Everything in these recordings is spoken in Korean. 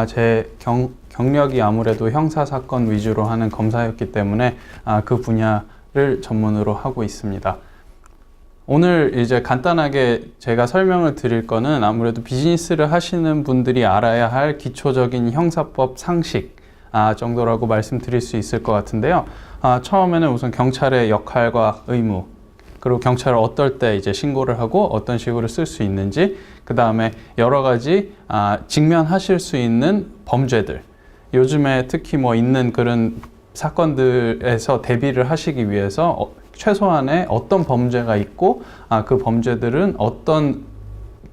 제 경력이 아무래도 형사사건 위주로 하는 검사였기 때문에 그 분야를 전문으로 하고 있습니다. 오늘 이제 간단하게 제가 설명을 드릴 거는 아무래도 비즈니스를 하시는 분들이 알아야 할 기초적인 형사법 상식 정도라고 말씀드릴 수 있을 것 같은데요. 처음에는 우선 경찰의 역할과 의무, 그리고 경찰을 어떨 때 이제 신고를 하고 어떤 식으로 쓸 수 있는지, 그 다음에 여러 가지 직면하실 수 있는 범죄들, 요즘에 특히 뭐 있는 그런 사건들에서 대비를 하시기 위해서 최소한의 어떤 범죄가 있고 그 범죄들은 어떤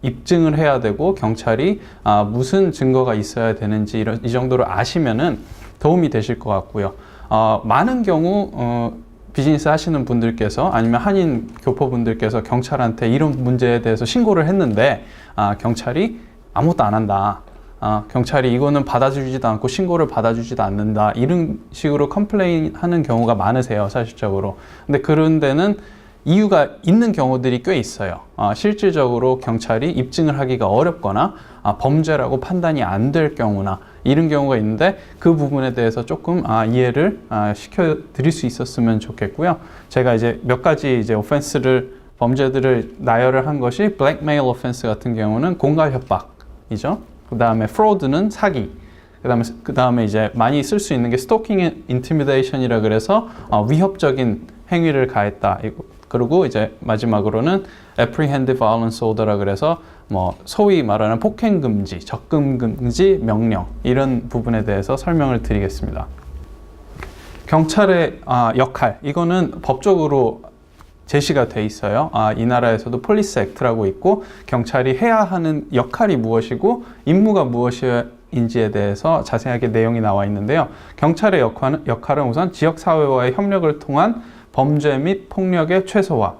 입증을 해야 되고 경찰이 무슨 증거가 있어야 되는지 이 정도로 아시면은 도움이 되실 것 같고요. 많은 경우 비즈니스 하시는 분들께서 아니면 한인 교포분들께서 경찰한테 이런 문제에 대해서 신고를 했는데 경찰이 아무것도 안 한다. 경찰이 이거는 받아주지도 않고 신고를 받아주지도 않는다, 이런 식으로 컴플레인 하는 경우가 많으세요, 사실적으로. 근데 그런 데는 이유가 있는 경우들이 꽤 있어요. 실질적으로 경찰이 입증을 하기가 어렵거나 범죄라고 판단이 안 될 경우나 이런 경우가 있는데, 그 부분에 대해서 조금 이해를 시켜드릴 수 있었으면 좋겠고요. 제가 이제 몇 가지 이제 범죄들을 나열을 한 것이, 블랙메일 오펜스 같은 경우는 공갈 협박이죠. 그 다음에 fraud는 사기, 그 다음에 이제 많이 쓸 수 있는 게 stalking intimidation이라 그래서 위협적인 행위를 가했다. 그리고 이제 마지막으로는 apprehended violence order라 그래서 뭐 소위 말하는 폭행 금지, 접근 금지 명령, 이런 부분에 대해서 설명을 드리겠습니다. 경찰의 역할, 이거는 법적으로 제시가 돼 있어요. 이 나라에서도 폴리스 액트라고 있고, 경찰이 해야 하는 역할이 무엇이고 임무가 무엇인지에 대해서 자세하게 내용이 나와 있는데요. 경찰의 역할은 우선 지역사회와의 협력을 통한 범죄 및 폭력의 최소화,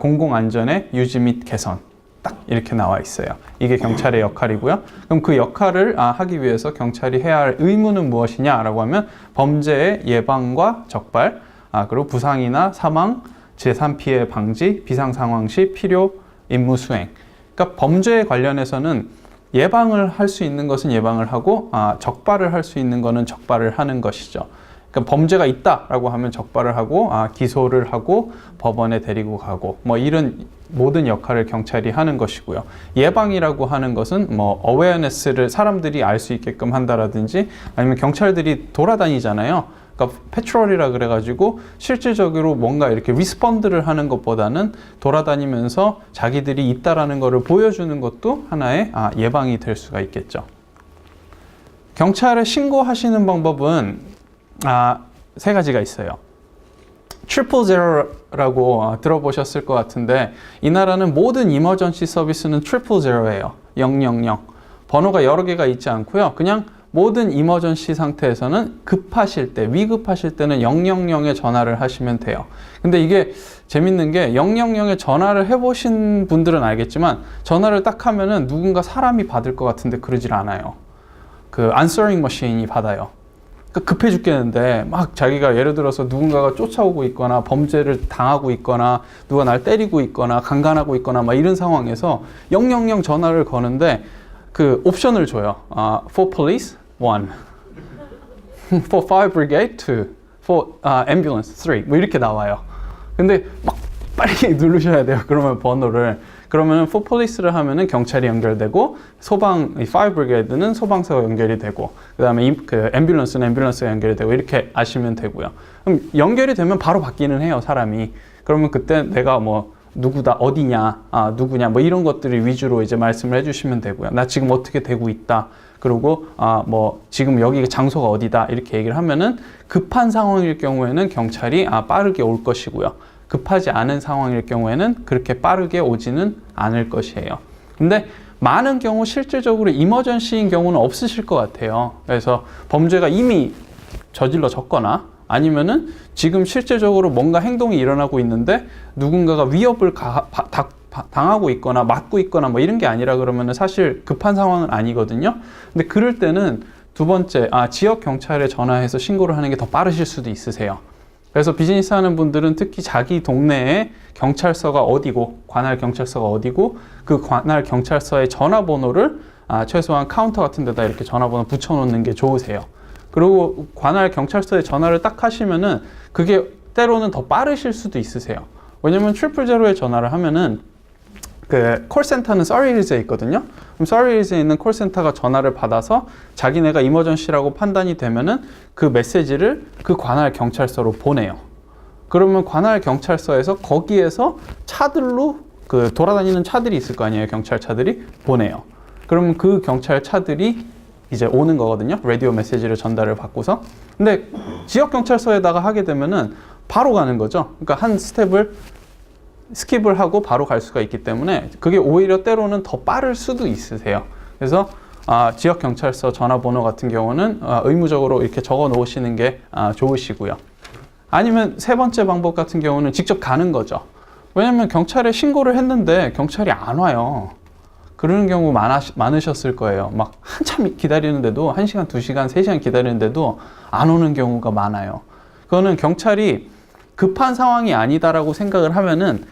공공안전의 유지 및 개선, 딱 이렇게 나와 있어요. 이게 경찰의 역할이고요. 그럼 그 역할을 하기 위해서 경찰이 해야 할 의무는 무엇이냐라고 하면, 범죄의 예방과 적발, 그리고 부상이나 사망, 제3피해 방지, 비상상황 시 필요 임무 수행. 그러니까 범죄에 관련해서는 예방을 할 수 있는 것은 예방을 하고, 적발을 할 수 있는 것은 적발을 하는 것이죠. 그러니까 범죄가 있다라고 하면 적발을 하고, 기소를 하고, 법원에 데리고 가고, 뭐 이런 모든 역할을 경찰이 하는 것이고요. 예방이라고 하는 것은 뭐 awareness를 사람들이 알 수 있게끔 한다라든지, 아니면 경찰들이 돌아다니잖아요. 그러니까 패트롤이라 그래가지고 실질적으로 뭔가 이렇게 리스폰드를 하는 것보다는 돌아다니면서 자기들이 있다라는 것을 보여주는 것도 하나의 예방이 될 수가 있겠죠. 경찰에 신고하시는 방법은 세 가지가 있어요. 000라고 들어보셨을 것 같은데, 이 나라는 모든 이머전시 서비스는 000예요. 000. 번호가 여러 개가 있지 않고요. 그냥 모든 이머전시 상태에서는 급하실 때, 위급하실 때는 000에 전화를 하시면 돼요. 근데 이게 재밌는 게, 000에 전화를 해보신 분들은 알겠지만, 전화를 딱 하면은 누군가 사람이 받을 것 같은데 그러질 않아요. 그 answering machine이 받아요. 그러니까 급해 죽겠는데 막 자기가 예를 들어서 누군가가 쫓아오고 있거나 범죄를 당하고 있거나 누가 날 때리고 있거나 강간하고 있거나 막 이런 상황에서 000 전화를 거는데 그 옵션을 줘요. For police, 1. For fire brigade, 2. For ambulance, 3. 뭐 이렇게 나와요. 근데 막 빨리 누르셔야 돼요. 그러면 번호를. 그러면 for police를 하면은 경찰이 연결되고, fire brigade는 소방서가 연결이 되고, 그 다음에 ambulance는 ambulance가 연결이 되고, 이렇게 아시면 되고요. 그럼 연결이 되면 바로 받기는 해요, 사람이. 그러면 그때 내가 뭐 누구다, 어디냐, 누구냐, 뭐 이런 것들을 위주로 이제 말씀을 해주시면 되고요. 나 지금 어떻게 되고 있다. 그리고 뭐 지금 여기 장소가 어디다, 이렇게 얘기를 하면은 급한 상황일 경우에는 경찰이 빠르게 올 것이고요. 급하지 않은 상황일 경우에는 그렇게 빠르게 오지는 않을 것이에요. 근데 많은 경우 실질적으로 이머전시인 경우는 없으실 것 같아요. 그래서 범죄가 이미 저질러졌거나, 아니면은 지금 실제적으로 뭔가 행동이 일어나고 있는데 누군가가 위협을 당하고 있거나 맞고 있거나 뭐 이런 게 아니라 그러면은 사실 급한 상황은 아니거든요. 근데 그럴 때는 두 번째, 지역 경찰에 전화해서 신고를 하는 게 더 빠르실 수도 있으세요. 그래서 비즈니스 하는 분들은 특히 자기 동네에 경찰서가 어디고, 관할 경찰서가 어디고, 그 관할 경찰서의 전화번호를 최소한 카운터 같은 데다 이렇게 전화번호 붙여놓는 게 좋으세요. 그리고 관할 경찰서에 전화를 딱 하시면은 그게 때로는 더 빠르실 수도 있으세요. 왜냐면 000에 전화를 하면은 그 콜센터는 서리힐즈에 있거든요. 그럼 서리힐즈에 있는 콜센터가 전화를 받아서 자기네가 이머전시라고 판단이 되면은 그 메시지를 그 관할 경찰서로 보내요. 그러면 관할 경찰서에서 거기에서 차들로 그 돌아다니는 차들이 있을 거 아니에요. 경찰차들이 보내요. 그러면 그 경찰차들이 이제 오는 거거든요. 라디오 메시지를 전달을 받고서. 근데 지역 경찰서에다가 하게 되면은 바로 가는 거죠. 그러니까 한 스텝을 스킵을 하고 바로 갈 수가 있기 때문에 그게 오히려 때로는 더 빠를 수도 있으세요. 그래서 지역 경찰서 전화번호 같은 경우는 의무적으로 이렇게 적어 놓으시는 게 좋으시고요. 아니면 세 번째 방법 같은 경우는 직접 가는 거죠. 왜냐면 경찰에 신고를 했는데 경찰이 안 와요. 그러는 경우 많으셨을 거예요. 막 한참 기다리는데도 1시간, 2시간, 3시간 기다리는데도 안 오는 경우가 많아요. 그거는 경찰이 급한 상황이 아니다라고 생각을 하면은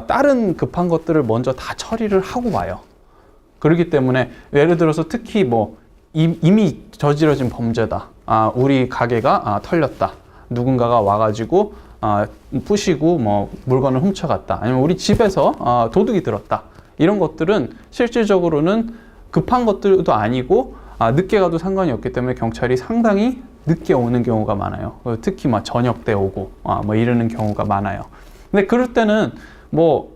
다른 급한 것들을 먼저 다 처리를 하고 와요. 그렇기 때문에 예를 들어서 특히 뭐 이미 저지러진 범죄다. 우리 가게가 털렸다. 누군가가 와가지고 부시고 뭐 물건을 훔쳐갔다. 아니면 우리 집에서 도둑이 들었다. 이런 것들은 실질적으로는 급한 것들도 아니고 늦게 가도 상관이 없기 때문에 경찰이 상당히 늦게 오는 경우가 많아요. 특히 막 저녁 때 오고 뭐 이러는 경우가 많아요. 근데 그럴 때는 뭐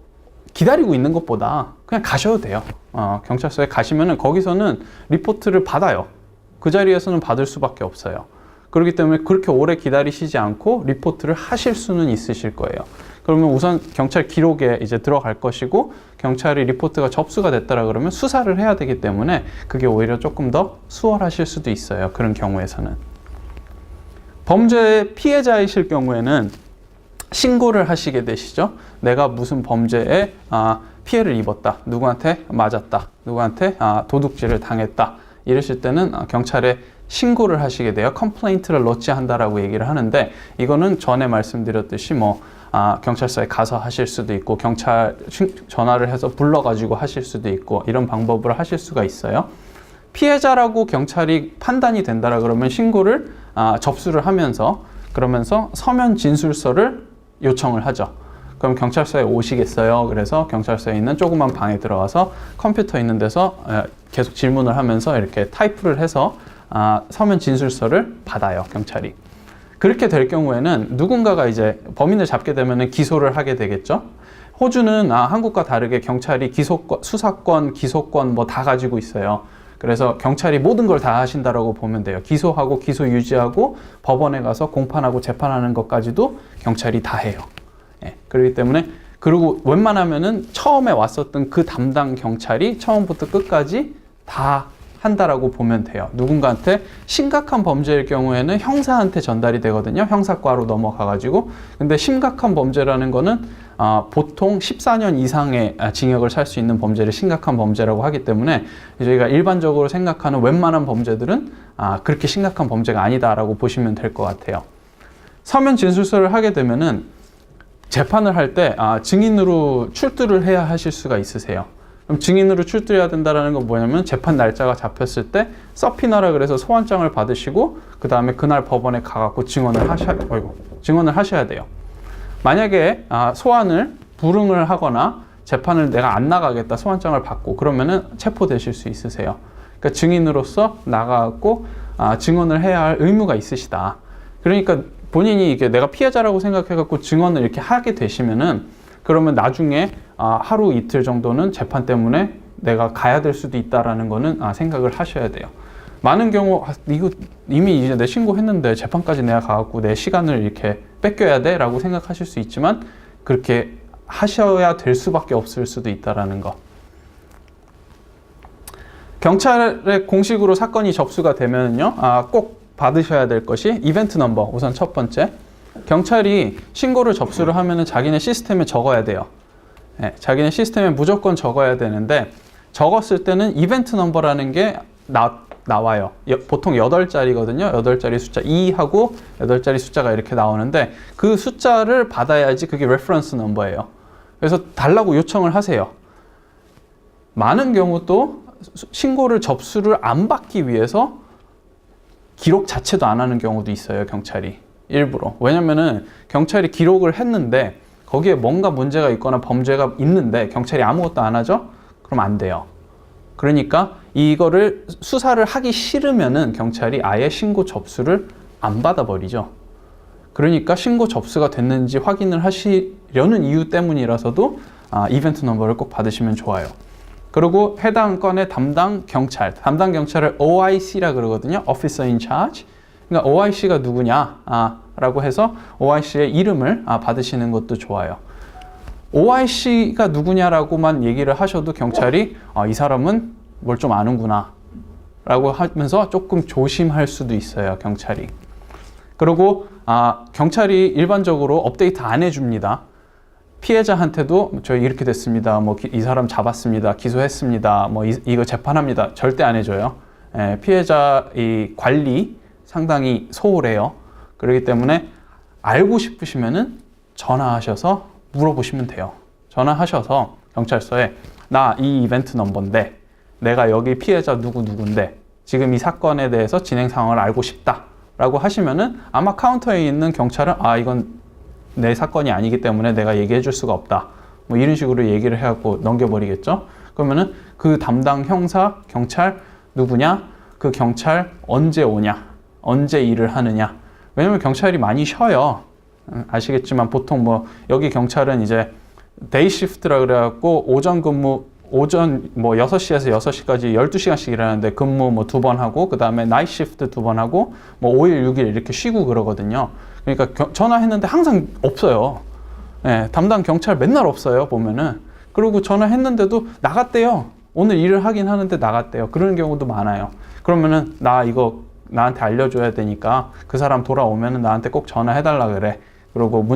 기다리고 있는 것보다 그냥 가셔도 돼요. 경찰서에 가시면은 거기서는 리포트를 받아요. 그 자리에서는 받을 수밖에 없어요. 그렇기 때문에 그렇게 오래 기다리시지 않고 리포트를 하실 수는 있으실 거예요. 그러면 우선 경찰 기록에 이제 들어갈 것이고 경찰이 리포트가 접수가 됐다라 그러면 수사를 해야 되기 때문에 그게 오히려 조금 더 수월하실 수도 있어요. 그런 경우에서는. 범죄의 피해자이실 경우에는 신고를 하시게 되시죠. 내가 무슨 범죄에 피해를 입었다. 누구한테 맞았다. 누구한테 도둑질을 당했다. 이러실 때는 경찰에 신고를 하시게 돼요. 컴플레인트를 로치한다라고 얘기를 하는데 이거는 전에 말씀드렸듯이 뭐 경찰서에 가서 하실 수도 있고 경찰 전화를 해서 불러가지고 하실 수도 있고 이런 방법으로 하실 수가 있어요. 피해자라고 경찰이 판단이 된다라 그러면 신고를 접수를 하면서 그러면서 서면 진술서를 요청을 하죠. 그럼 경찰서에 오시겠어요? 그래서 경찰서에 있는 조그만 방에 들어가서 컴퓨터 있는 데서 계속 질문을 하면서 이렇게 타이프를 해서 서면 진술서를 받아요, 경찰이. 그렇게 될 경우에는 누군가가 이제 범인을 잡게 되면 기소를 하게 되겠죠. 호주는 한국과 다르게 경찰이 수사권, 기소권 뭐 다 가지고 있어요. 그래서 경찰이 모든 걸 다 하신다라고 보면 돼요. 기소하고 기소 유지하고 법원에 가서 공판하고 재판하는 것까지도 경찰이 다 해요. 그렇기 때문에 그리고 웬만하면은 처음에 왔었던 그 담당 경찰이 처음부터 끝까지 다 한다라고 보면 돼요. 누군가한테 심각한 범죄일 경우에는 형사한테 전달이 되거든요. 형사과로 넘어가가지고. 근데 심각한 범죄라는 거는 보통 14년 이상의 징역을 살 수 있는 범죄를 심각한 범죄라고 하기 때문에 저희가 일반적으로 생각하는 웬만한 범죄들은 그렇게 심각한 범죄가 아니다라고 보시면 될 것 같아요. 서면 진술서를 하게 되면은 재판을 할 때 증인으로 출두를 해야 하실 수가 있으세요. 그럼 증인으로 출두해야 된다는 건 뭐냐면 재판 날짜가 잡혔을 때 서피너라 그래서 소환장을 받으시고 그 다음에 그날 법원에 가갖고 증언을 하셔야 돼요. 만약에 소환을 불응을 하거나 재판을 내가 안 나가겠다 소환장을 받고 그러면은 체포되실 수 있으세요. 그러니까 증인으로서 나가갖고 증언을 해야 할 의무가 있으시다. 그러니까 본인이 이게 내가 피해자라고 생각해갖고 증언을 이렇게 하게 되시면은 그러면 나중에 하루 이틀 정도는 재판 때문에 내가 가야 될 수도 있다라는 거는 생각을 하셔야 돼요. 많은 경우 이거 이미 이제 내 신고했는데 재판까지 내가 가갖고 내 시간을 이렇게 뺏겨야 돼 라고 생각하실 수 있지만 그렇게 하셔야 될 수밖에 없을 수도 있다라는 거. 경찰에 공식으로 사건이 접수가 되면요, 꼭 받으셔야 될 것이 이벤트 넘버. 우선 첫 번째, 경찰이 신고를 접수를 하면은 자기네 시스템에 적어야 돼요. 자기네 시스템에 무조건 적어야 되는데 적었을 때는 이벤트 넘버라는 게 나와요. 보통 8자리거든요. 8자리 숫자 2하고 8자리 숫자가 이렇게 나오는데 그 숫자를 받아야지 그게 레퍼런스 넘버예요. 그래서 달라고 요청을 하세요. 많은 경우 또 신고를 접수를 안 받기 위해서 기록 자체도 안 하는 경우도 있어요, 경찰이. 일부러. 왜냐면은 경찰이 기록을 했는데 거기에 뭔가 문제가 있거나 범죄가 있는데 경찰이 아무것도 안 하죠? 그럼 안 돼요. 그러니까 이거를 수사를 하기 싫으면은 경찰이 아예 신고 접수를 안 받아버리죠. 그러니까 신고 접수가 됐는지 확인을 하시려는 이유 때문이라서도 이벤트 넘버를 꼭 받으시면 좋아요. 그리고 해당 건의 담당 경찰을 OIC라 그러거든요. Officer in Charge. 그러니까 OIC가 누구냐 라고 해서 OIC의 이름을 받으시는 것도 좋아요. OIC가 누구냐라고만 얘기를 하셔도 경찰이 이 사람은 뭘 좀 아는구나 라고 하면서 조금 조심할 수도 있어요, 경찰이. 그리고 경찰이 일반적으로 업데이트 안 해줍니다. 피해자한테도 저희 이렇게 됐습니다. 뭐 이 사람 잡았습니다. 기소했습니다. 뭐 이거 재판합니다. 절대 안 해줘요. 피해자 이 관리 상당히 소홀해요. 그렇기 때문에 알고 싶으시면은 전화하셔서 물어보시면 돼요. 전화하셔서 경찰서에 나 이 이벤트 넘버인데 내가 여기 피해자 누구인데 지금 이 사건에 대해서 진행 상황을 알고 싶다 라고 하시면은 아마 카운터에 있는 경찰은 이건 내 사건이 아니기 때문에 내가 얘기해 줄 수가 없다. 뭐 이런 식으로 얘기를 해갖고 넘겨버리겠죠. 그러면은 그 담당 형사, 경찰 누구냐? 그 경찰 언제 오냐? 언제 일을 하느냐? 왜냐면 경찰이 많이 쉬어요. 아시겠지만 보통 뭐 여기 경찰은 이제 데이 시프트라 그래갖고 오전 뭐 6시에서 6시까지 12시간씩 일하는데 근무 뭐 2번 하고 그 다음에 나이트 시프트 2번 하고 뭐 5일, 6일 이렇게 쉬고 그러거든요. 그러니까 전화했는데 항상 없어요. 담당 경찰 맨날 없어요, 보면은. 그리고 전화했는데도 나갔대요. 오늘 일을 하긴 하는데 나갔대요. 그런 경우도 많아요. 그러면은 나 이거 나한테 알려줘야 되니까 그 사람 돌아오면은 나한테 꼭 전화해달라 그래. 그리고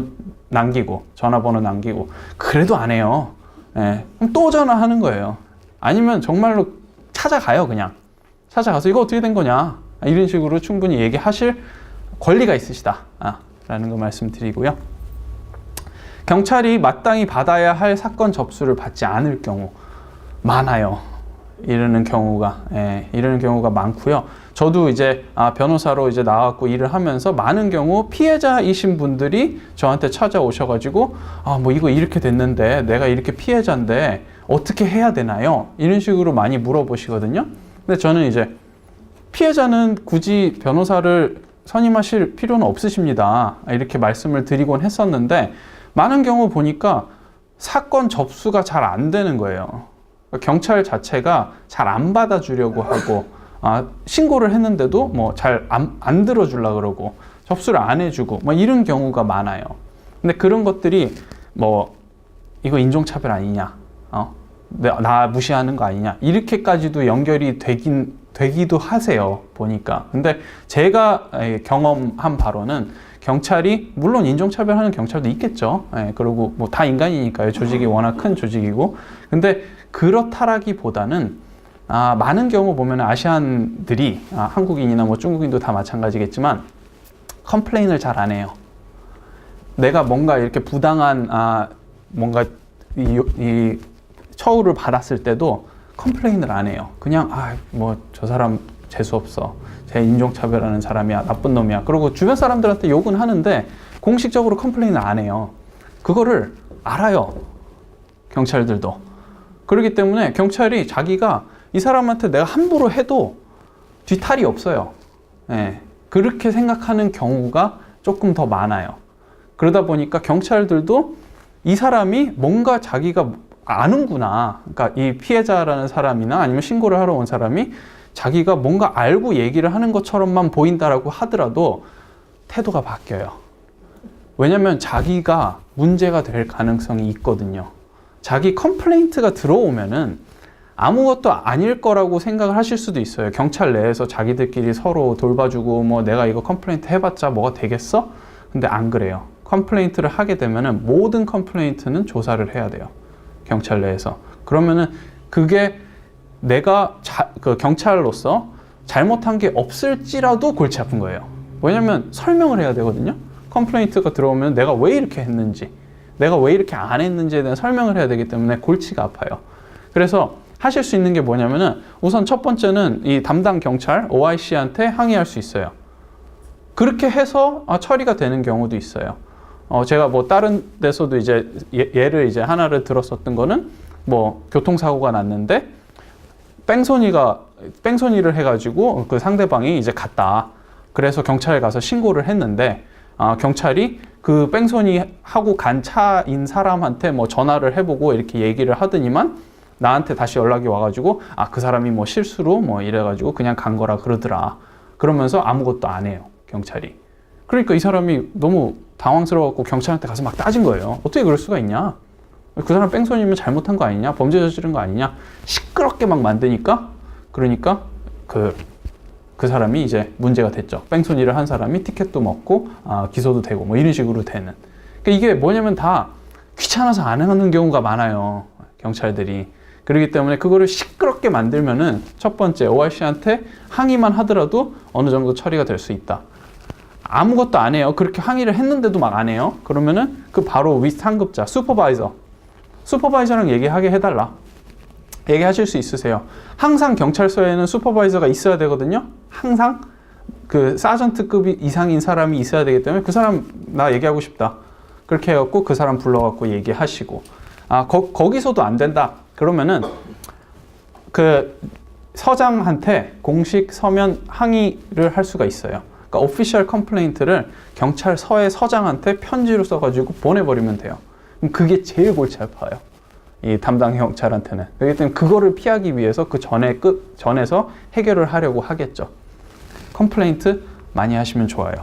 남기고 전화번호 남기고 그래도 안 해요. 그럼 또 전화하는 거예요. 아니면 정말로 찾아가요. 그냥 찾아가서 이거 어떻게 된 거냐 이런 식으로 충분히 얘기하실 권리가 있으시다 라는 거 말씀드리고요. 경찰이 마땅히 받아야 할 사건 접수를 받지 않을 경우 많아요. 이러는 경우가 많고요. 저도 이제 변호사로 이제 나와갖고 일을 하면서 많은 경우 피해자이신 분들이 저한테 찾아오셔가지고 뭐 이거 이렇게 됐는데 내가 이렇게 피해자인데 어떻게 해야 되나요? 이런 식으로 많이 물어보시거든요. 근데 저는 이제 피해자는 굳이 변호사를 선임하실 필요는 없으십니다. 이렇게 말씀을 드리곤 했었는데 많은 경우 보니까 사건 접수가 잘 안 되는 거예요. 경찰 자체가 잘 안 받아주려고 하고 신고를 했는데도 뭐 잘 안 들어주려고 그러고 접수를 안 해주고 뭐 이런 경우가 많아요. 근데 그런 것들이 뭐 이거 인종차별 아니냐, 나 무시하는 거 아니냐 이렇게까지도 연결이 되기도 하세요, 보니까. 근데 제가 경험한 바로는 경찰이 물론 인종차별하는 경찰도 있겠죠. 그리고 뭐 다 인간이니까요. 조직이 워낙 큰 조직이고. 근데 그렇다라기보다는 많은 경우 보면 아시안들이 한국인이나 뭐 중국인도 다 마찬가지겠지만 컴플레인을 잘 안 해요. 내가 뭔가 이렇게 부당한 뭔가 이 처우를 받았을 때도 컴플레인을 안 해요. 그냥 뭐 저 사람 재수 없어. 제 인종차별하는 사람이야. 나쁜 놈이야. 그리고 주변 사람들한테 욕은 하는데 공식적으로 컴플레인을 안 해요. 그거를 알아요. 경찰들도. 그렇기 때문에 경찰이 자기가 이 사람한테 내가 함부로 해도 뒤탈이 없어요. 그렇게 생각하는 경우가 조금 더 많아요. 그러다 보니까 경찰들도 이 사람이 뭔가 자기가 아는구나. 그러니까 이 피해자라는 사람이나 아니면 신고를 하러 온 사람이 자기가 뭔가 알고 얘기를 하는 것처럼만 보인다라고 하더라도 태도가 바뀌어요. 왜냐면 자기가 문제가 될 가능성이 있거든요. 자기 컴플레인트가 들어오면은 아무것도 아닐 거라고 생각을 하실 수도 있어요. 경찰 내에서 자기들끼리 서로 돌봐주고 뭐 내가 이거 컴플레인트 해봤자 뭐가 되겠어? 근데 안 그래요. 컴플레인트를 하게 되면은 모든 컴플레인트는 조사를 해야 돼요. 경찰 내에서. 그러면은 그게 내가 그 경찰로서 잘못한 게 없을지라도 골치 아픈 거예요. 왜냐면 설명을 해야 되거든요. 컴플레인트가 들어오면 내가 왜 이렇게 했는지, 내가 왜 이렇게 안 했는지에 대한 설명을 해야 되기 때문에 골치가 아파요. 그래서 하실 수 있는 게 뭐냐면은 우선 첫 번째는 이 담당 경찰 OIC한테 항의할 수 있어요. 그렇게 해서 처리가 되는 경우도 있어요. 제가 뭐 다른 데서도 이제 예를 이제 하나를 들었었던 거는 뭐 교통사고가 났는데 뺑소니를 해가지고 그 상대방이 이제 갔다. 그래서 경찰에 가서 신고를 했는데 경찰이 그 뺑소니 하고 간 차인 사람한테 뭐 전화를 해보고 이렇게 얘기를 하더니만 나한테 다시 연락이 와가지고 그 사람이 뭐 실수로 뭐 이래가지고 그냥 간 거라 그러더라. 그러면서 아무것도 안 해요, 경찰이. 그러니까 이 사람이 너무 당황스러워갖고 경찰한테 가서 막 따진 거예요. 어떻게 그럴 수가 있냐? 그 사람 뺑소니면 잘못한 거 아니냐? 범죄 저지른 거 아니냐? 시끄럽게 막 만드니까 그러니까 그 사람이 이제 문제가 됐죠. 뺑소니를 한 사람이 티켓도 먹고 기소도 되고 뭐 이런 식으로 되는. 그러니까 이게 뭐냐면 다 귀찮아서 안 하는 경우가 많아요, 경찰들이. 그렇기 때문에 그거를 시끄럽게 만들면은 첫 번째 OIC한테 항의만 하더라도 어느 정도 처리가 될 수 있다. 아무것도 안 해요. 그렇게 항의를 했는데도 막 안 해요. 그러면은 그 바로 윗 상급자 슈퍼바이저랑 얘기하게 해달라. 얘기하실 수 있으세요. 항상 경찰서에는 슈퍼바이저가 있어야 되거든요. 항상 그 사전트급 이상인 사람이 있어야 되기 때문에 그 사람 나 얘기하고 싶다. 그렇게 해갖고 그 사람 불러갖고 얘기하시고 거기서도 안 된다. 그러면은 그 서장한테 공식 서면 항의를 할 수가 있어요. 그러니까 오피셜 컴플레인트를 경찰서의 서장한테 편지로 써가지고 보내버리면 돼요. 그럼 그게 제일 골치 아파요, 이 담당 경찰한테는. 그렇기 때문에 그거를 피하기 위해서 그 전에서 해결을 하려고 하겠죠. 컴플레인트 많이 하시면 좋아요.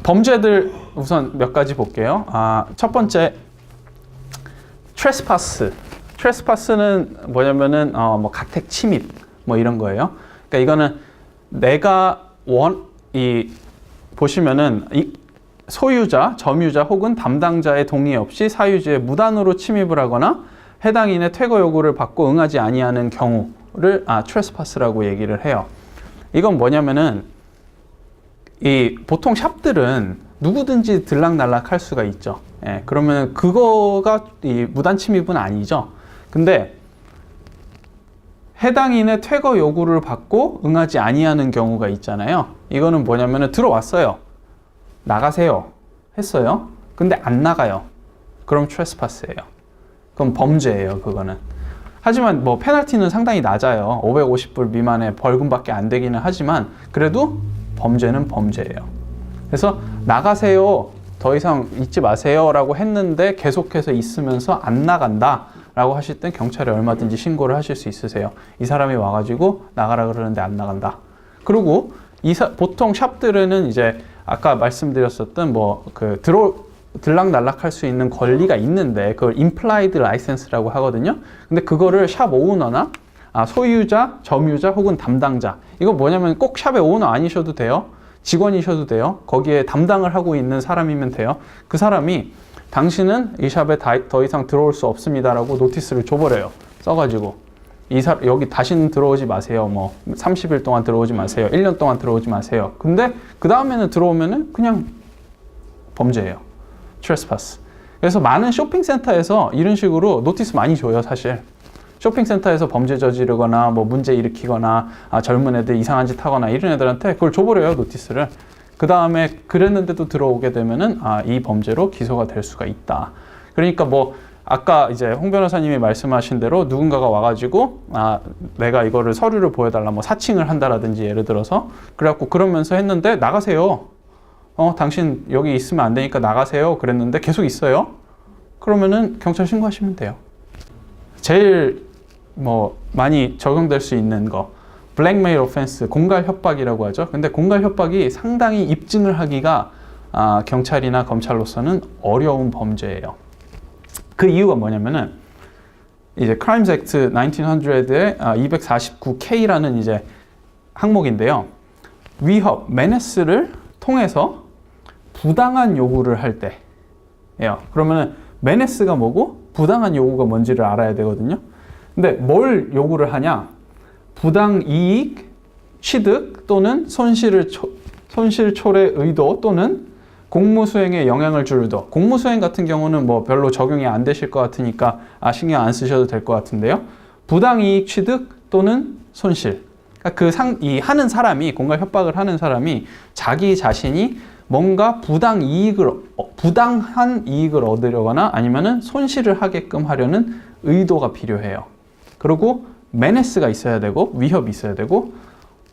범죄들 우선 몇 가지 볼게요. 첫 번째, 트레스파스는 뭐냐면은 뭐 가택 침입 뭐 이런 거예요. 그러니까 이거는 내가 보시면은 소유자, 점유자 혹은 담당자의 동의 없이 사유지에 무단으로 침입을 하거나 해당인의 퇴거 요구를 받고 응하지 아니하는 경우를 트레스파스라고 얘기를 해요. 이건 뭐냐면은 보통 샵들은 누구든지 들락날락 할 수가 있죠. 예, 그러면 그거가 무단 침입은 아니죠. 근데 해당인의 퇴거 요구를 받고 응하지 아니하는 경우가 있잖아요. 이거는 뭐냐면은 들어왔어요. 나가세요 했어요. 근데 안 나가요. 그럼 트레스파스예요. 그럼 범죄예요, 그거는. 하지만 뭐 페널티는 상당히 낮아요. 550불 미만의 벌금밖에 안 되기는 하지만 그래도 범죄는 범죄예요. 그래서 나가세요, 더 이상 있지 마세요 라고 했는데 계속해서 있으면서 안 나간다 라고 하실 땐 경찰에 얼마든지 신고를 하실 수 있으세요. 이 사람이 와가지고 나가라 그러는데 안 나간다. 그리고 보통 샵들은 이제 아까 말씀드렸었던 들락날락 할 수 있는 권리가 있는데 그걸 implied license라고 하거든요. 근데 그거를 샵 오너나 소유자, 점유자 혹은 담당자, 이거 뭐냐면 꼭 샵의 오너 아니셔도 돼요. 직원이셔도 돼요. 거기에 담당을 하고 있는 사람이면 돼요. 그 사람이 당신은 이 샵에 더 이상 들어올 수 없습니다라고 노티스를 줘버려요. 써가지고 여기 다시는 들어오지 마세요. 뭐 30일 동안 들어오지 마세요. 1년 동안 들어오지 마세요. 근데 그 다음에는 들어오면은 그냥 범죄예요. 트레스파스. 그래서 많은 쇼핑센터에서 이런 식으로 노티스 많이 줘요, 사실. 쇼핑센터에서 범죄 저지르거나 뭐 문제 일으키거나 젊은 애들 이상한 짓 하거나 이런 애들한테 그걸 줘버려요, 노티스를. 그 다음에 그랬는데도 들어오게 되면은 이 범죄로 기소가 될 수가 있다. 그러니까 뭐 아까 이제 홍 변호사님이 말씀하신 대로 누군가가 와가지고 내가 이거를 서류를 보여달라, 뭐 사칭을 한다라든지 예를 들어서 그래갖고 그러면서 했는데 나가세요. 당신 여기 있으면 안 되니까 나가세요. 그랬는데 계속 있어요. 그러면은 경찰 신고하시면 돼요. 제일 뭐 많이 적용될 수 있는 거, 블랙메일 오펜스, 공갈 협박이라고 하죠. 근데 공갈 협박이 상당히 입증을 하기가 경찰이나 검찰로서는 어려운 범죄예요. 그 이유가 뭐냐면은 이제 Crimes Act 1900의 249K라는 이제 항목인데요. 위협, 메네스를 통해서 부당한 요구를 할 때예요. 그러면은 메네스가 뭐고 부당한 요구가 뭔지를 알아야 되거든요. 근데 뭘 요구를 하냐? 부당 이익, 취득 또는 손실 초래 의도 또는 공무수행에 영향을 주르더. 공무수행 같은 경우는 뭐 별로 적용이 안 되실 것 같으니까 신경 안 쓰셔도 될 것 같은데요. 부당이익 취득 또는 손실. 그러니까 하는 사람이, 공갈 협박을 하는 사람이 자기 자신이 뭔가 부당한 이익을 얻으려거나 아니면은 손실을 하게끔 하려는 의도가 필요해요. 그리고 menace가 있어야 되고, 위협이 있어야 되고,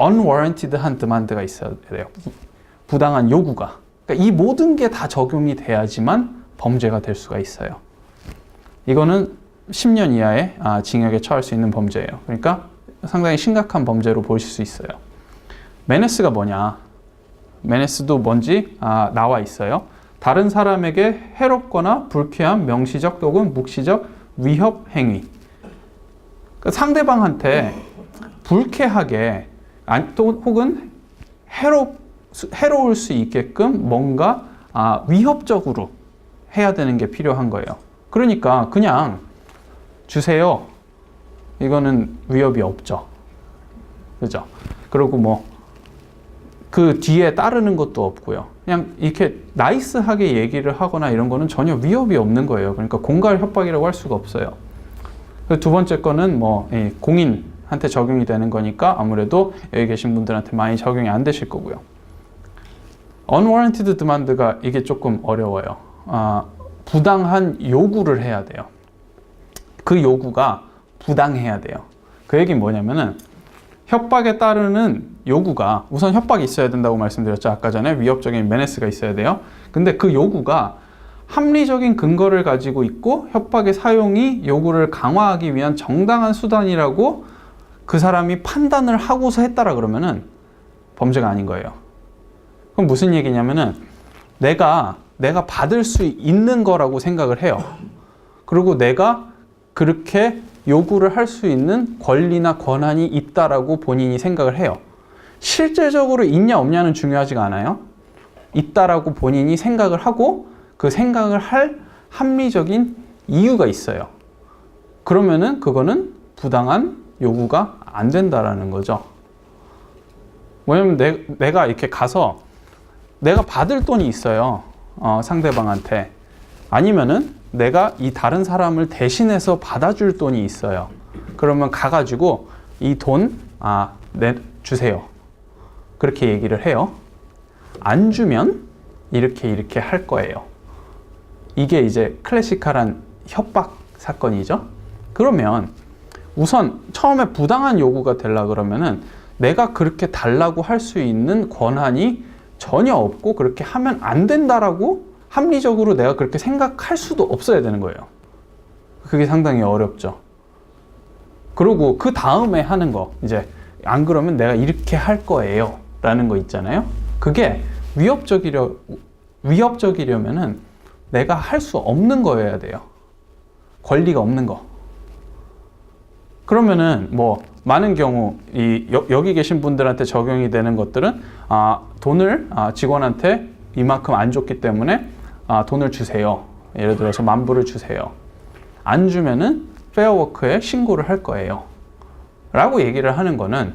unwarranted한 demand가 있어야 돼요. 부당한 요구가. 그러니까 이 모든 게 다 적용이 돼야지만 범죄가 될 수가 있어요. 이거는 10년 이하의 징역에 처할 수 있는 범죄예요. 그러니까 상당히 심각한 범죄로 보실 수 있어요. menace가 뭐냐? menace도 뭔지 나와 있어요. 다른 사람에게 해롭거나 불쾌한 명시적 또는 묵시적 위협 행위. 그러니까 상대방한테 불쾌하게 또 혹은 해로울 수 있게끔 뭔가 위협적으로 해야 되는 게 필요한 거예요. 그러니까 그냥 주세요. 이거는 위협이 없죠. 그죠? 그리고 뭐 그 뒤에 따르는 것도 없고요. 그냥 이렇게 나이스하게 얘기를 하거나 이런 거는 전혀 위협이 없는 거예요. 그러니까 공갈 협박이라고 할 수가 없어요. 두 번째 거는 뭐 공인한테 적용이 되는 거니까 아무래도 여기 계신 분들한테 많이 적용이 안 되실 거고요. unwarranted demand가 이게 조금 어려워요. 부당한 요구를 해야 돼요. 그 요구가 부당해야 돼요. 그 얘기는 뭐냐면은 협박에 따르는 요구가, 우선 협박이 있어야 된다고 말씀드렸죠. 아까 전에 위협적인 menace가 있어야 돼요. 근데 그 요구가 합리적인 근거를 가지고 있고 협박의 사용이 요구를 강화하기 위한 정당한 수단이라고 그 사람이 판단을 하고서 했다라 그러면은 범죄가 아닌 거예요. 그럼 무슨 얘기냐면은 내가 받을 수 있는 거라고 생각을 해요. 그리고 내가 그렇게 요구를 할 수 있는 권리나 권한이 있다라고 본인이 생각을 해요. 실제적으로 있냐 없냐는 중요하지가 않아요. 있다라고 본인이 생각을 하고 그 생각을 할 합리적인 이유가 있어요. 그러면은 그거는 부당한 요구가 안 된다라는 거죠. 왜냐면 내가 이렇게 가서 내가 받을 돈이 있어요. 상대방한테. 아니면은 내가 이 다른 사람을 대신해서 받아줄 돈이 있어요. 그러면 가가지고 이 돈 주세요. 그렇게 얘기를 해요. 안 주면 이렇게 할 거예요. 이게 이제 클래시컬한 협박 사건이죠. 그러면 우선 처음에 부당한 요구가 되려 그러면은 내가 그렇게 달라고 할 수 있는 권한이 전혀 없고 그렇게 하면 안 된다라고 합리적으로 내가 그렇게 생각할 수도 없어야 되는 거예요. 그게 상당히 어렵죠. 그리고 그 다음에 하는 거, 이제 안 그러면 내가 이렇게 할 거예요 라는 거 있잖아요. 그게 위협적이려면은 내가 할 수 없는 거여야 돼요. 권리가 없는 거. 그러면은 뭐 많은 경우 여기 계신 분들한테 적용이 되는 것들은 돈을 직원한테 이만큼 안 줬기 때문에 돈을 주세요. 예를 들어서 10,000불을 주세요. 안 주면은 페어워크에 신고를 할 거예요. 라고 얘기를 하는 거는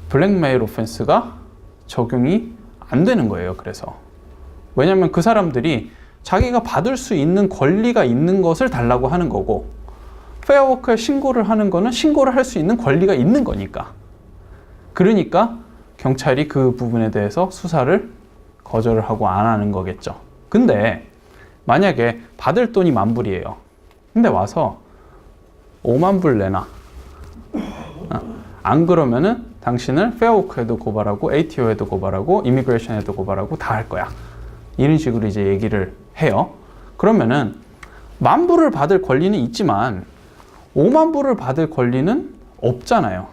블랙메일 오펜스가 적용이 안 되는 거예요. 그래서 왜냐면 그 사람들이 자기가 받을 수 있는 권리가 있는 것을 달라고 하는 거고 페어워크에 신고를 하는 거는 신고를 할 수 있는 권리가 있는 거니까. 그러니까 경찰이 그 부분에 대해서 수사를 거절을 하고 안 하는 거겠죠. 근데 만약에 받을 돈이 10,000불이에요. 근데 와서 50,000불 내놔. 안 그러면은 당신을 페어워크에도 고발하고 ATO에도 고발하고 이미그레이션에도 고발하고 다 할 거야. 이런 식으로 이제 얘기를 해요. 그러면은 10,000불을 받을 권리는 있지만 50,000불을 받을 권리는 없잖아요.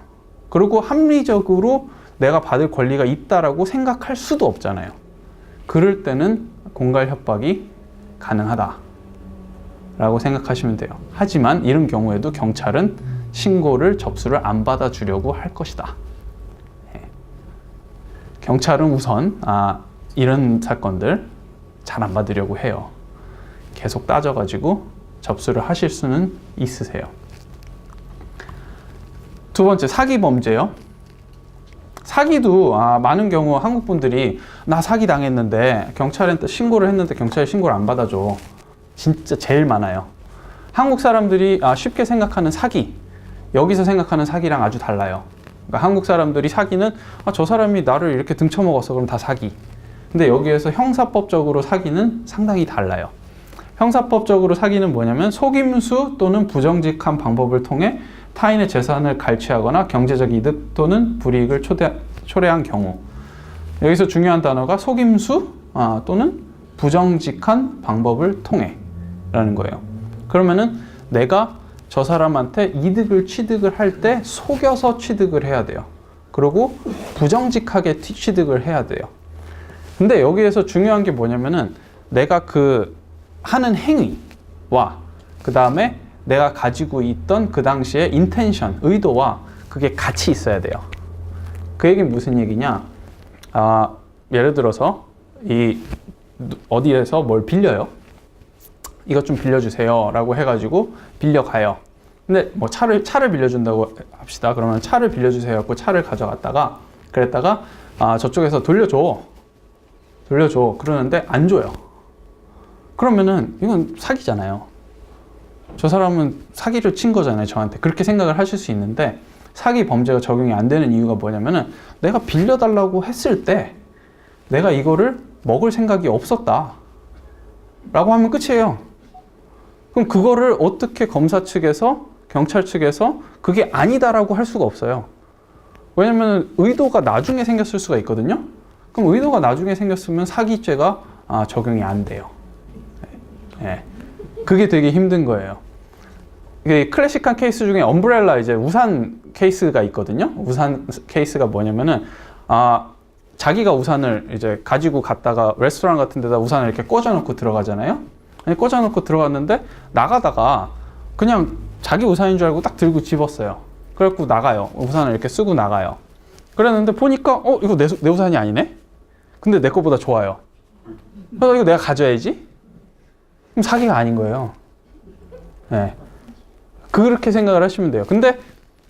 그리고 합리적으로 내가 받을 권리가 있다라고 생각할 수도 없잖아요. 그럴 때는 공갈 협박이 가능하다 라고 생각하시면 돼요. 하지만 이런 경우에도 경찰은 신고를 접수를 안 받아주려고 할 것이다. 경찰은 우선 이런 사건들 잘 안 받으려고 해요. 계속 따져가지고 접수를 하실 수는 있으세요. 두 번째, 사기 범죄요. 사기도 많은 경우 한국 분들이 나 사기 당했는데 경찰한테 신고를 했는데 경찰이 신고를 안 받아줘. 진짜 제일 많아요. 한국 사람들이 쉽게 생각하는 사기, 여기서 생각하는 사기랑 아주 달라요. 그러니까 한국 사람들이 사기는 저 사람이 나를 이렇게 등쳐먹었어, 그럼 다 사기. 근데 여기에서 형사법적으로 사기는 상당히 달라요. 형사법적으로 사기는 뭐냐면 속임수 또는 부정직한 방법을 통해 타인의 재산을 갈취하거나 경제적 이득 또는 불이익을 초래한 경우. 여기서 중요한 단어가 속임수 또는 부정직한 방법을 통해 라는 거예요. 그러면은 내가 저 사람한테 이득을 취득을 할 때 속여서 취득을 해야 돼요. 그리고 부정직하게 취득을 해야 돼요. 근데 여기에서 중요한 게 뭐냐면은 내가 그 하는 행위와 그 다음에 내가 가지고 있던 그 당시의 인텐션, 의도와 그게 같이 있어야 돼요. 그 얘기는 무슨 얘기냐? 예를 들어서 어디에서 뭘 빌려요. 이것 좀 빌려주세요 라고 해가지고 빌려가요. 근데 뭐 차를 빌려준다고 합시다. 그러면 차를 빌려주세요 하고 차를 가져갔다가 그랬다가 저쪽에서 돌려줘 그러는데 안 줘요. 그러면은 이건 사기잖아요. 저 사람은 사기를 친 거잖아요, 저한테. 그렇게 생각을 하실 수 있는데 사기 범죄가 적용이 안 되는 이유가 뭐냐면은 내가 빌려달라고 했을 때 내가 이거를 먹을 생각이 없었다 라고 하면 끝이에요. 그럼 그거를 어떻게 검사 측에서 경찰 측에서 그게 아니다라고 할 수가 없어요. 왜냐면 의도가 나중에 생겼을 수가 있거든요. 그럼 의도가 나중에 생겼으면 사기죄가 적용이 안 돼요. 네. 그게 되게 힘든 거예요. 이게 클래식한 케이스 중에 엄브렐라, 이제 우산 케이스가 있거든요. 우산 케이스가 뭐냐면은 자기가 우산을 이제 가지고 갔다가 레스토랑 같은 데다 우산을 이렇게 꽂아놓고 들어가잖아요. 꽂아놓고 들어갔는데 나가다가 그냥 자기 우산인 줄 알고 딱 들고 집었어요. 그래갖고 나가요. 우산을 이렇게 쓰고 나가요. 그랬는데 보니까 이거 내 우산이 아니네? 근데 내 거보다 좋아요. 그래서 이거 내가 가져야지? 그럼 사기가 아닌 거예요. 네. 그렇게 생각을 하시면 돼요. 근데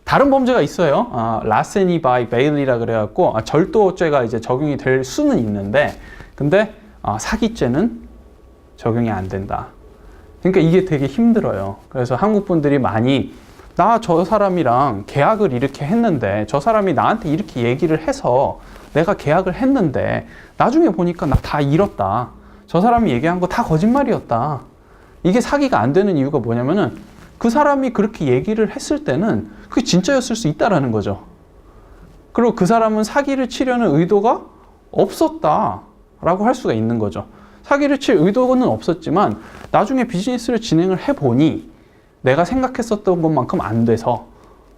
다른 범죄가 있어요. 라세니 바이 베일리라 그래갖고 절도죄가 이제 적용이 될 수는 있는데, 근데 사기죄는 적용이 안 된다. 그러니까 이게 되게 힘들어요. 그래서 한국 분들이 많이 나 저 사람이랑 계약을 이렇게 했는데 저 사람이 나한테 이렇게 얘기를 해서 내가 계약을 했는데 나중에 보니까 나 다 잃었다. 저 사람이 얘기한 거 다 거짓말이었다. 이게 사기가 안 되는 이유가 뭐냐면은 그 사람이 그렇게 얘기를 했을 때는 그게 진짜였을 수 있다라는 거죠. 그리고 그 사람은 사기를 치려는 의도가 없었다라고 할 수가 있는 거죠. 사기를 칠 의도는 없었지만 나중에 비즈니스를 진행을 해보니 내가 생각했었던 것만큼 안 돼서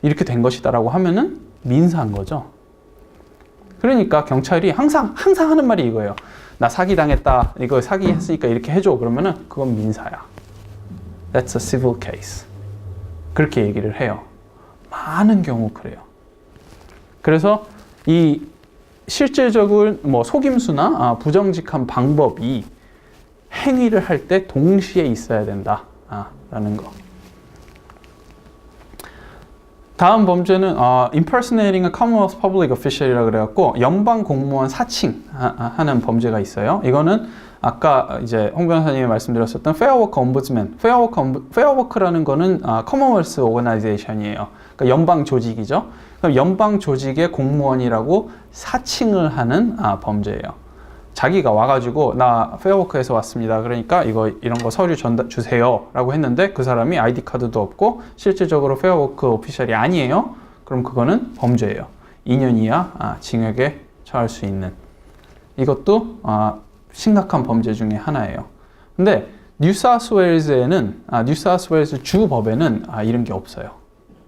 이렇게 된 것이다라고 하면은 민사한 거죠. 그러니까 경찰이 항상 하는 말이 이거예요. 나 사기 당했다. 이거 사기 했으니까 이렇게 해줘. 그러면은 그건 민사야. That's a civil case. 그렇게 얘기를 해요. 많은 경우 그래요. 그래서 이 실질적인 속임수나 부정직한 방법이 행위를 할 때 동시에 있어야 된다 라는 거. 다음 범죄는 impersonating a Commonwealth public official이라고 그래갖고 연방 공무원 사칭하는 범죄가 있어요. 이거는 아까 이제 홍 변호사님이 말씀드렸었던 페어워크 ombudsman, 페어워크라는 거는 Commonwealth organization이에요. 그러니까 연방 조직이죠. 그럼 연방 조직의 공무원이라고 사칭을 하는 범죄예요. 자기가 와가지고 나 페어워크에서 왔습니다. 그러니까 이런 거 서류 주세요 라고 했는데 그 사람이 아이디 카드도 없고 실질적으로 페어워크 오피셜이 아니에요. 그럼 그거는 범죄예요. 2년 이하 징역에 처할 수 있는, 이것도 심각한 범죄 중에 하나예요. 근데 뉴사우스웨일즈에는 뉴사우스웨일즈 주 법에는 이런 게 없어요.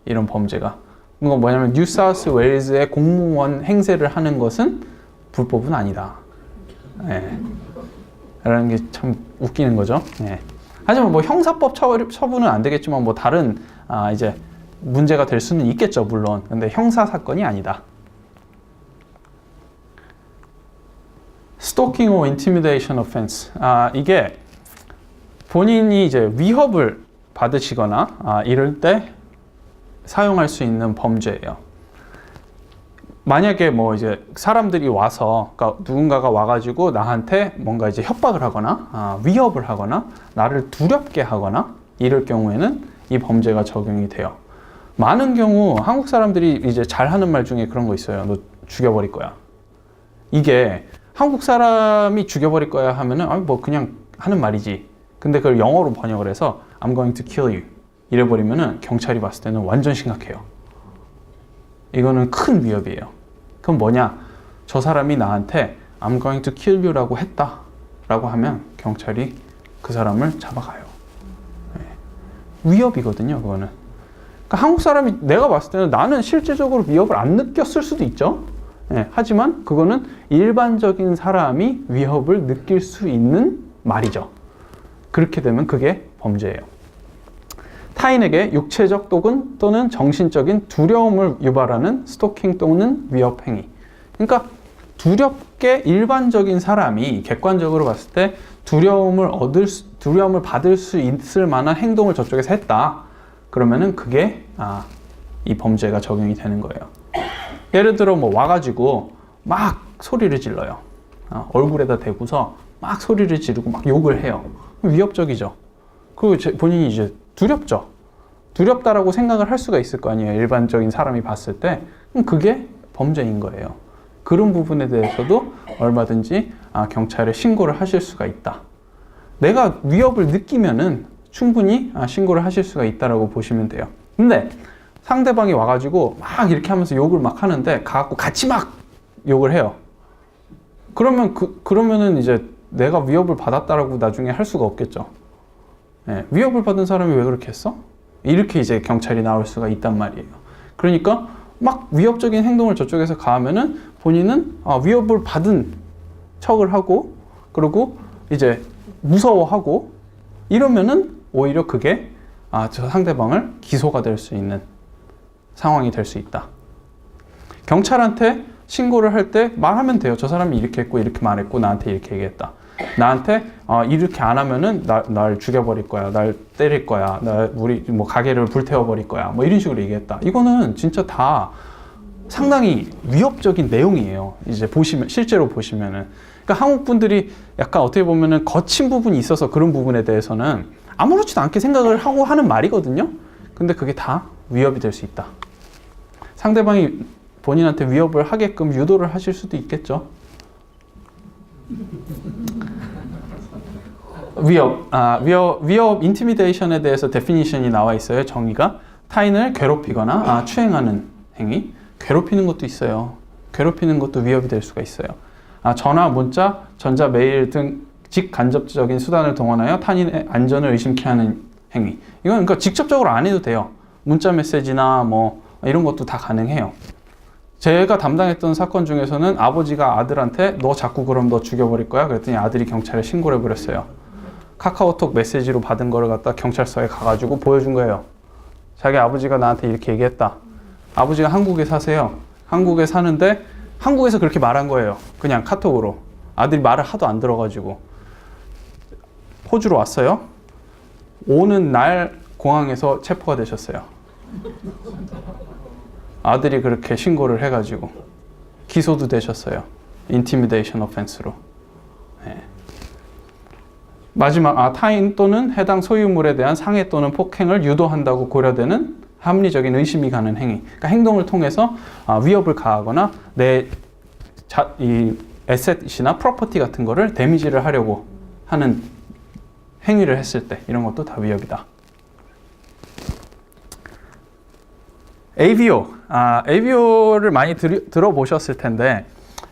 이런 범죄가. 이건 뭐냐면 뉴사우스웨일즈의 공무원 행세를 하는 것은 불법은 아니다. 네. 라는 게 참 웃기는 거죠. 네. 하지만 형사법 처분은 안 되겠지만 다른 이제 문제가 될 수는 있겠죠, 물론. 근데 형사 사건이 아니다. Stalking or intimidation offense. 이게 본인이 이제 위협을 받으시거나 이럴 때 사용할 수 있는 범죄예요. 만약에 뭐 이제 사람들이 와서, 그러니까 누군가가 와가지고 나한테 뭔가 이제 협박을 하거나 위협을 하거나 나를 두렵게 하거나 이럴 경우에는 이 범죄가 적용이 돼요. 많은 경우 한국 사람들이 이제 잘하는 말 중에 그런 거 있어요. 너 죽여버릴 거야. 이게 한국 사람이 죽여버릴 거야 하면은 뭐 그냥 하는 말이지. 근데 그걸 영어로 번역을 해서 I'm going to kill you 이래버리면은 경찰이 봤을 때는 완전 심각해요. 이거는 큰 위협이에요. 그럼 뭐냐? 저 사람이 나한테 I'm going to kill you라고 했다 라고 하면 경찰이 그 사람을 잡아가요. 네. 위협이거든요, 그거는. 그러니까 한국 사람이 내가 봤을 때는 나는 실제적으로 위협을 안 느꼈을 수도 있죠. 네. 하지만 그거는 일반적인 사람이 위협을 느낄 수 있는 말이죠. 그렇게 되면 그게 범죄예요. 타인에게 육체적 또는 정신적인 두려움을 유발하는 스토킹 또는 위협 행위. 그러니까 두렵게 일반적인 사람이 객관적으로 봤을 때 두려움을 받을 수 있을 만한 행동을 저쪽에서 했다. 그러면은 그게 이 범죄가 적용이 되는 거예요. 예를 들어 뭐 와가지고 막 소리를 질러요. 얼굴에다 대고서 막 소리를 지르고 막 욕을 해요. 위협적이죠. 그리고 본인이 이제 두렵죠. 두렵다라고 생각을 할 수가 있을 거 아니에요. 일반적인 사람이 봤을 때. 그럼 그게 범죄인 거예요. 그런 부분에 대해서도 얼마든지 경찰에 신고를 하실 수가 있다. 내가 위협을 느끼면은 충분히 신고를 하실 수가 있다라고 보시면 돼요. 근데 상대방이 와가지고 막 이렇게 하면서 욕을 막 하는데 가갖고 같이 막 욕을 해요. 그러면은 이제 내가 위협을 받았다라고 나중에 할 수가 없겠죠. 네, 위협을 받은 사람이 왜 그렇게 했어? 이렇게 이제 경찰이 나올 수가 있단 말이에요. 그러니까 막 위협적인 행동을 저쪽에서 가하면은 본인은 위협을 받은 척을 하고 그리고 이제 무서워하고 이러면은 오히려 그게 저 상대방을 기소가 될 수 있는 상황이 될 수 있다. 경찰한테 신고를 할 때 말하면 돼요. 저 사람이 이렇게 했고 이렇게 말했고 나한테 이렇게 얘기했다. 나한테 이렇게 안 하면은 날 죽여버릴 거야. 날 때릴 거야. 우리 뭐 가게를 불태워버릴 거야. 뭐 이런 식으로 얘기했다. 이거는 진짜 다 상당히 위협적인 내용이에요. 이제 실제로 보시면은. 그러니까 한국 분들이 약간 어떻게 보면은 거친 부분이 있어서 그런 부분에 대해서는 아무렇지도 않게 생각을 하고 하는 말이거든요. 근데 그게 다 위협이 될 수 있다. 상대방이 본인한테 위협을 하게끔 유도를 하실 수도 있겠죠. 위협, intimidation에 대해서 definition이 나와 있어요. 정의가. 타인을 괴롭히거나 추행하는 행위. 괴롭히는 것도 있어요. 괴롭히는 것도 위협이 될 수가 있어요. 전화, 문자, 전자, 메일 등 직간접적인 수단을 동원하여 타인의 안전을 의심케 하는 행위. 이건 그러니까 직접적으로 안 해도 돼요. 문자 메시지나 뭐 이런 것도 다 가능해요. 제가 담당했던 사건 중에서는 아버지가 아들한테 너 자꾸 그럼 너 죽여버릴 거야? 그랬더니 아들이 경찰에 신고를 해버렸어요. 카카오톡 메시지로 받은 거를 갖다 경찰서에 가가지고 보여준 거예요. 자기 아버지가 나한테 이렇게 얘기했다. 아버지가 한국에 사세요. 한국에 사는데 한국에서 그렇게 말한 거예요. 그냥 카톡으로. 아들이 말을 하도 안 들어가지고. 호주로 왔어요. 오는 날 공항에서 체포가 되셨어요. 아들이 그렇게 신고를 해가지고 기소도 되셨어요. 인티미데이션 오펜스로. 네. 마지막 타인 또는 해당 소유물에 대한 상해 또는 폭행을 유도한다고 고려되는 합리적인 의심이 가는 행위. 그러니까 행동을 통해서 위협을 가하거나 이 에셋이나 프로퍼티 같은 거를 데미지를 하려고 하는 행위를 했을 때 이런 것도 다 위협이다. AVO를 많이 들어보셨을 텐데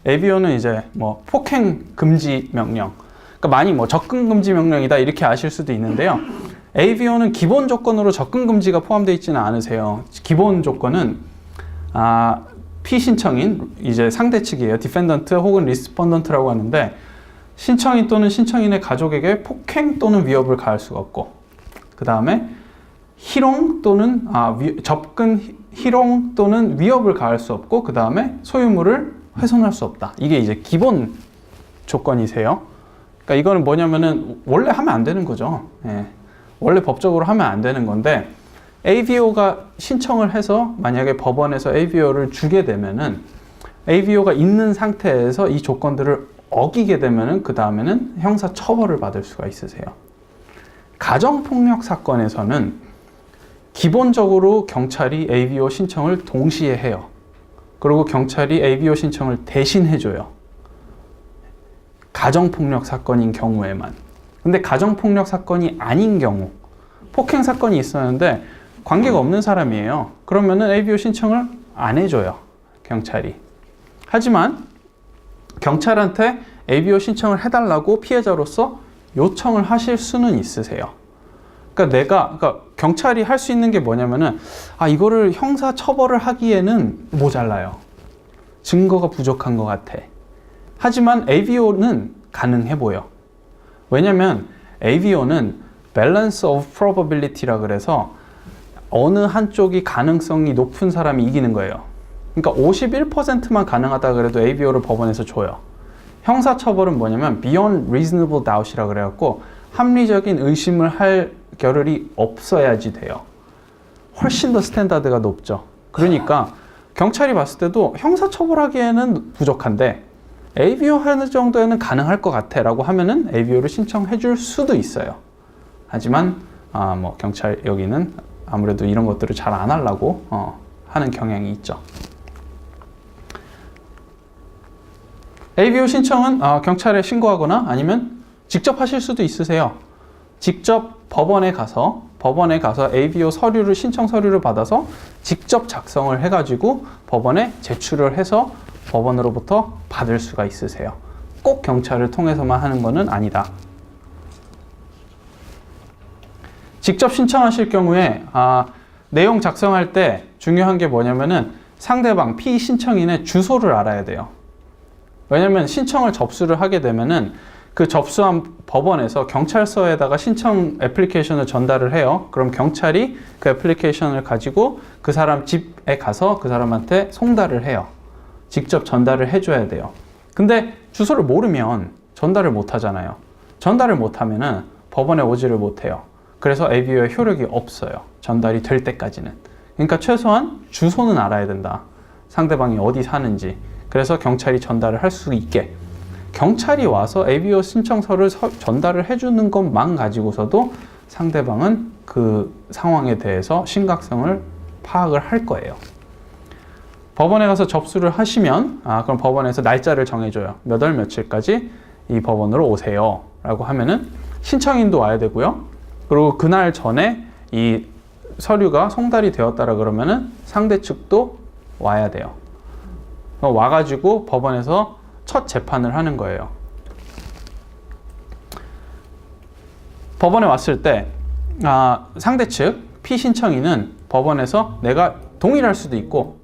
AVO는 이제 뭐 폭행 금지 명령, 그러니까 많이 뭐 접근 금지 명령이다 이렇게 아실 수도 있는데요. AVO는 기본 조건으로 접근 금지가 포함되어 있지는 않으세요. 기본 조건은 피신청인 이제 상대 측이에요. 디펜던트 혹은 리스폰던트라고 하는데 신청인 또는 신청인의 가족에게 폭행 또는 위협을 가할 수가 없고, 그 다음에 희롱 또는 접근 희롱 또는 위협을 가할 수 없고, 그 다음에 소유물을 훼손할 수 없다. 이게 이제 기본 조건이세요. 그러니까 이거는 뭐냐면은 원래 하면 안 되는 거죠. 예. 원래 법적으로 하면 안 되는 건데 AVO가 신청을 해서 만약에 법원에서 AVO를 주게 되면은 AVO가 있는 상태에서 이 조건들을 어기게 되면은 그 다음에는 형사 처벌을 받을 수가 있으세요. 가정폭력 사건에서는 기본적으로 경찰이 AVO 신청을 동시에 해요. 그리고 경찰이 AVO 신청을 대신 해줘요. 가정폭력 사건인 경우에만. 근데 가정폭력 사건이 아닌 경우, 폭행 사건이 있었는데 관계가 없는 사람이에요. 그러면은 AVO 신청을 안 해줘요, 경찰이. 하지만 경찰한테 AVO 신청을 해달라고 피해자로서 요청을 하실 수는 있으세요. 그러니까 경찰이 할 수 있는 게 뭐냐면은, 이거를 형사 처벌을 하기에는 모자라요. 증거가 부족한 것 같아. 하지만 AVO는 가능해 보여. 왜냐면 AVO는 Balance of Probability라 그래서 어느 한쪽이 가능성이 높은 사람이 이기는 거예요. 그러니까 51%만 가능하다 그래도 AVO를 법원에서 줘요. 형사처벌은 뭐냐면 Beyond Reasonable Doubt이라 그래갖고 합리적인 의심을 할 겨를이 없어야지 돼요. 훨씬 더 스탠다드가 높죠. 그러니까 경찰이 봤을 때도 형사처벌하기에는 부족한데 AVO 하는 정도에는 가능할 것 같아 라고 하면은 AVO를 신청해 줄 수도 있어요. 하지만 경찰 여기는 아무래도 이런 것들을 잘 안 하려고 하는 경향이 있죠. AVO 신청은 경찰에 신고하거나 아니면 직접 하실 수도 있으세요. 직접 법원에 가서 AVO 서류를 신청 서류를 받아서 직접 작성을 해가지고 법원에 제출을 해서 법원으로부터 받을 수가 있으세요. 꼭 경찰을 통해서만 하는 것은 아니다. 직접 신청하실 경우에 내용 작성할 때 중요한 게 뭐냐면은 상대방 피신청인의 주소를 알아야 돼요. 왜냐면 신청을 접수를 하게 되면은 그 접수한 법원에서 경찰서에다가 신청 애플리케이션을 전달을 해요. 그럼 경찰이 그 애플리케이션을 가지고 그 사람 집에 가서 그 사람한테 송달을 해요. 직접 전달을 해줘야 돼요. 근데 주소를 모르면 전달을 못 하잖아요. 전달을 못 하면은 법원에 오지를 못해요. 그래서 AVO의 효력이 없어요. 전달이 될 때까지는. 그러니까 최소한 주소는 알아야 된다. 상대방이 어디 사는지. 그래서 경찰이 전달을 할 수 있게. 경찰이 와서 AVO 신청서를 전달을 해주는 것만 가지고서도 상대방은 그 상황에 대해서 심각성을 파악을 할 거예요. 법원에 가서 접수를 하시면 그럼 법원에서 날짜를 정해줘요. 몇 월 며칠까지 이 법원으로 오세요 라고 하면은 신청인도 와야 되고요. 그리고 그날 전에 이 서류가 송달이 되었다라 그러면은 상대 측도 와야 돼요. 와가지고 법원에서 첫 재판을 하는 거예요. 법원에 왔을 때 상대 측 피신청인은 법원에서 내가 동의를 할 수도 있고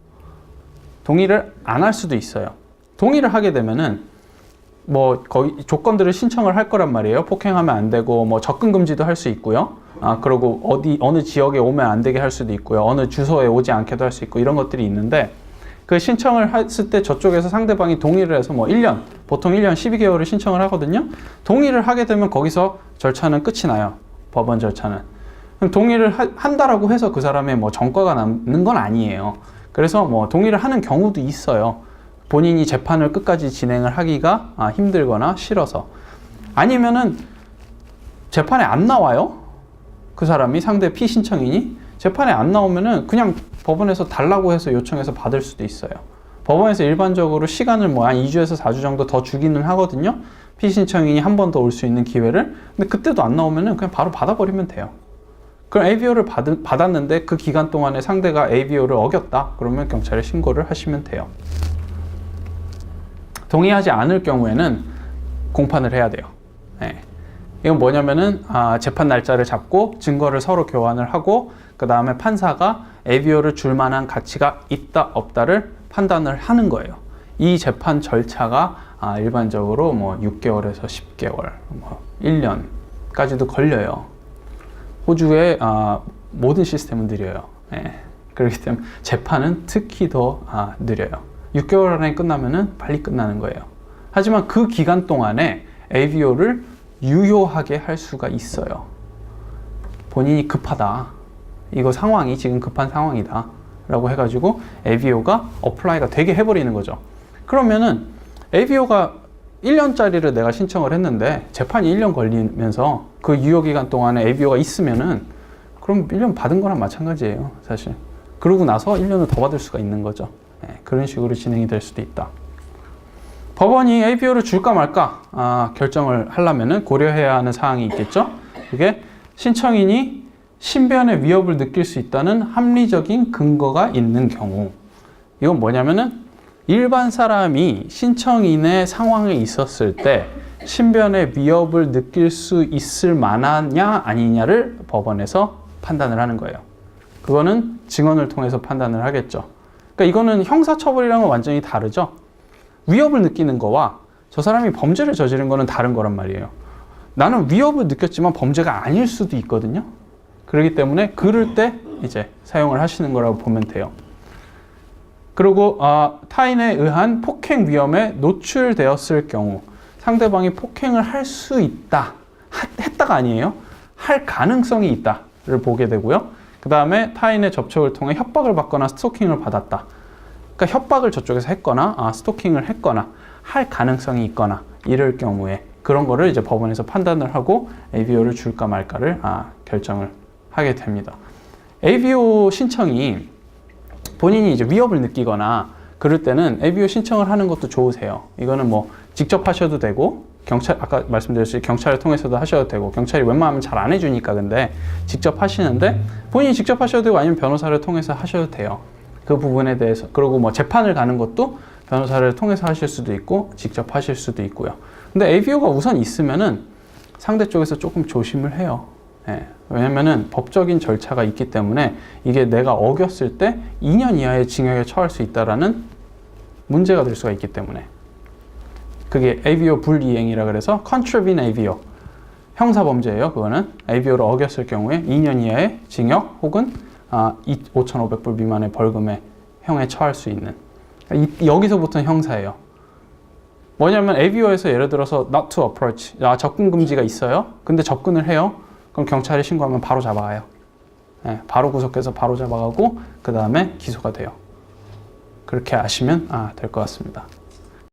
동의를 안 할 수도 있어요. 동의를 하게 되면은 거기 조건들을 신청을 할 거란 말이에요. 폭행하면 안 되고 접근 금지도 할 수 있고요. 그리고 어느 지역에 오면 안 되게 할 수도 있고요. 어느 주소에 오지 않게도 할 수 있고 이런 것들이 있는데 그 신청을 했을 때 저쪽에서 상대방이 동의를 해서 1년, 보통 1년 12개월을 신청을 하거든요. 동의를 하게 되면 거기서 절차는 끝이 나요. 법원 절차는. 동의를 한다라고 해서 그 사람의 전과가 남는 건 아니에요. 그래서 동의를 하는 경우도 있어요. 본인이 재판을 끝까지 진행을 하기가 힘들거나 싫어서. 아니면은 재판에 안 나와요. 그 사람이 상대 피신청인이 재판에 안 나오면은 그냥 법원에서 달라고 해서 요청해서 받을 수도 있어요. 법원에서 일반적으로 시간을 한 2주에서 4주 정도 더 주기는 하거든요. 피신청인이 한 번 더 올 수 있는 기회를. 근데 그때도 안 나오면은 그냥 바로 받아버리면 돼요. 그럼 AVO를 받았는데 그 기간 동안에 상대가 AVO를 어겼다. 그러면 경찰에 신고를 하시면 돼요. 동의하지 않을 경우에는 공판을 해야 돼요. 네. 이건 뭐냐면은 재판 날짜를 잡고 증거를 서로 교환을 하고 그 다음에 판사가 AVO를 줄 만한 가치가 있다 없다를 판단을 하는 거예요. 이 재판 절차가 일반적으로 6개월에서 10개월, 1년까지도 걸려요. 호주의 모든 시스템은 느려요. 네. 그렇기 때문에 재판은 특히 더 느려요. 6개월 안에 끝나면은 빨리 끝나는 거예요. 하지만 그 기간 동안에 AVO를 유효하게 할 수가 있어요. 본인이 급하다. 이거 상황이 지금 급한 상황이다. 라고 해가지고 AVO가 어플라이가 되게 해버리는 거죠. 그러면은 ABO가 1년짜리를 내가 신청을 했는데 재판이 1년 걸리면서 그 유효기간 동안에 ABO가 있으면은 그럼 1년 받은 거랑 마찬가지예요, 사실. 그러고 나서 1년을 더 받을 수가 있는 거죠. 그런 식으로 진행이 될 수도 있다. 법원이 ABO를 줄까 말까 결정을 하려면은 고려해야 하는 사항이 있겠죠. 그게 신청인이 신변의 위협을 느낄 수 있다는 합리적인 근거가 있는 경우. 이건 뭐냐면은 일반 사람이 신청인의 상황에 있었을 때 신변의 위협을 느낄 수 있을 만하냐 아니냐를 법원에서 판단을 하는 거예요. 그거는 증언을 통해서 판단을 하겠죠. 그러니까 이거는 형사처벌이랑은 완전히 다르죠. 위협을 느끼는 거와 저 사람이 범죄를 저지른 거는 다른 거란 말이에요. 나는 위협을 느꼈지만 범죄가 아닐 수도 있거든요. 그렇기 때문에 그럴 때 이제 사용을 하시는 거라고 보면 돼요. 그리고 타인에 의한 폭행 위험에 노출되었을 경우 상대방이 폭행을 할 수 있다. 했다가 아니에요. 할 가능성이 있다를 보게 되고요. 그 다음에 타인의 접촉을 통해 협박을 받거나 스토킹을 받았다. 그러니까 협박을 저쪽에서 했거나 스토킹을 했거나 할 가능성이 있거나 이럴 경우에 그런 거를 이제 법원에서 판단을 하고 ABO를 줄까 말까를 결정을 하게 됩니다. ABO 신청이 본인이 이제 위협을 느끼거나 그럴 때는 ABO 신청을 하는 것도 좋으세요. 이거는 뭐 직접 하셔도 되고 아까 말씀드렸듯이 경찰을 통해서도 하셔도 되고 경찰이 웬만하면 잘 안 해주니까 근데 직접 하시는데 본인이 직접 하셔도 되고 아니면 변호사를 통해서 하셔도 돼요. 그 부분에 대해서. 그리고 뭐 재판을 가는 것도 변호사를 통해서 하실 수도 있고 직접 하실 수도 있고요. 근데 ABO가 우선 있으면은 상대 쪽에서 조금 조심을 해요. 왜냐면은 법적인 절차가 있기 때문에 이게 내가 어겼을 때 2년 이하의 징역에 처할 수 있다라는 문제가 될 수가 있기 때문에 그게 ABO 불이행이라 그래서 contravene ABO 형사범죄예요. 그거는 ABO를 어겼을 경우에 2년 이하의 징역 혹은 5,500불 미만의 벌금의 형에 처할 수 있는 여기서부터는 형사예요. 뭐냐면 ABO에서 예를 들어서 not to approach 접근 금지가 있어요. 근데 접근을 해요. 그럼 경찰에 신고하면 바로 잡아가요. 바로 구속해서 바로 잡아가고 그 다음에 기소가 돼요. 그렇게 아시면 될 것 같습니다.